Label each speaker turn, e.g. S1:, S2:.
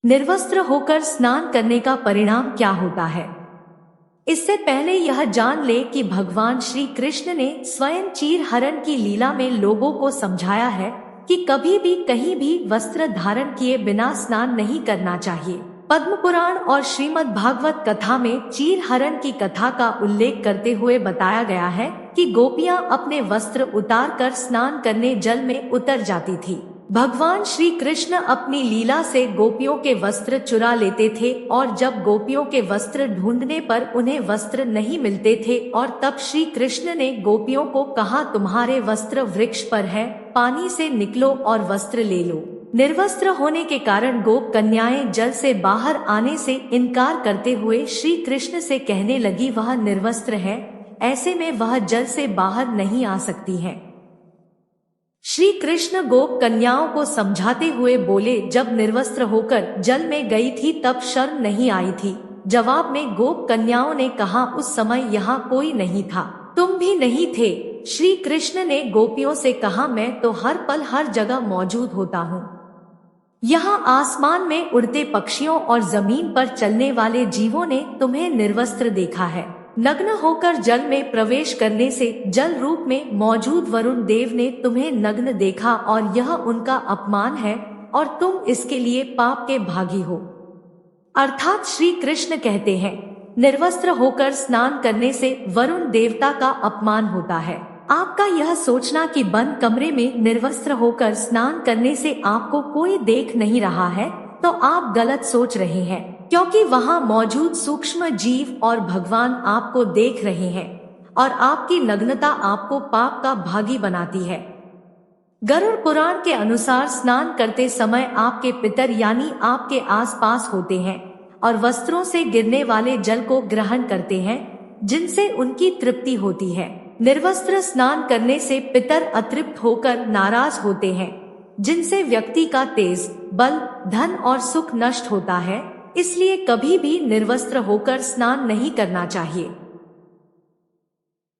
S1: निर्वस्त्र होकर स्नान करने का परिणाम क्या होता है? इससे पहले यह जान ले कि भगवान श्री कृष्ण ने स्वयं चीर हरण की लीला में लोगों को समझाया है कि कभी भी कहीं भी वस्त्र धारण किए बिना स्नान नहीं करना चाहिए। पद्म पुराण और श्रीमद् भागवत कथा में चीर हरण की कथा का उल्लेख करते हुए बताया गया है कि गोपियां अपने वस्त्र उतार कर स्नान करने जल में उतर जाती थी। भगवान श्री कृष्ण अपनी लीला से गोपियों के वस्त्र चुरा लेते थे और जब गोपियों के वस्त्र ढूंढने पर उन्हें वस्त्र नहीं मिलते थे और तब श्री कृष्ण ने गोपियों को कहा, तुम्हारे वस्त्र वृक्ष पर है, पानी से निकलो और वस्त्र ले लो। निर्वस्त्र होने के कारण गोप कन्याएं जल से बाहर आने से इनकार करते हुए श्री कृष्ण से कहने लगी, वह निर्वस्त्र है, ऐसे में वह जल से बाहर नहीं आ सकती है। श्री कृष्ण गोप कन्याओं को समझाते हुए बोले, जब निर्वस्त्र होकर जल में गई थी तब शर्म नहीं आई थी। जवाब में गोप कन्याओं ने कहा, उस समय यहाँ कोई नहीं था, तुम भी नहीं थे। श्री कृष्ण ने गोपियों से कहा, मैं तो हर पल हर जगह मौजूद होता हूँ। यहाँ आसमान में उड़ते पक्षियों और जमीन पर चलने वाले जीवों ने तुम्हें निर्वस्त्र देखा है। नग्न होकर जल में प्रवेश करने से जल रूप में मौजूद वरुण देव ने तुम्हें नग्न देखा और यह उनका अपमान है और तुम इसके लिए पाप के भागी हो। अर्थात श्री कृष्ण कहते हैं, निर्वस्त्र होकर स्नान करने से वरुण देवता का अपमान होता है। आपका यह सोचना कि बंद कमरे में निर्वस्त्र होकर स्नान करने से आपको कोई देख नहीं रहा है, तो आप गलत सोच रहे हैं, क्योंकि वहां मौजूद सूक्ष्म जीव और भगवान आपको देख रहे हैं और आपकी नग्नता आपको पाप का भागी बनाती है। गरुड़ पुराण के अनुसार स्नान करते समय आपके पितर यानी आपके आसपास होते हैं और वस्त्रों से गिरने वाले जल को ग्रहण करते हैं, जिनसे उनकी तृप्ति होती है। निर्वस्त्र स्नान करने से पितर अतृप्त होकर नाराज होते हैं, जिनसे व्यक्ति का तेज, बल, धन और सुख नष्ट होता है। इसलिए कभी भी निर्वस्त्र होकर स्नान नहीं करना चाहिए।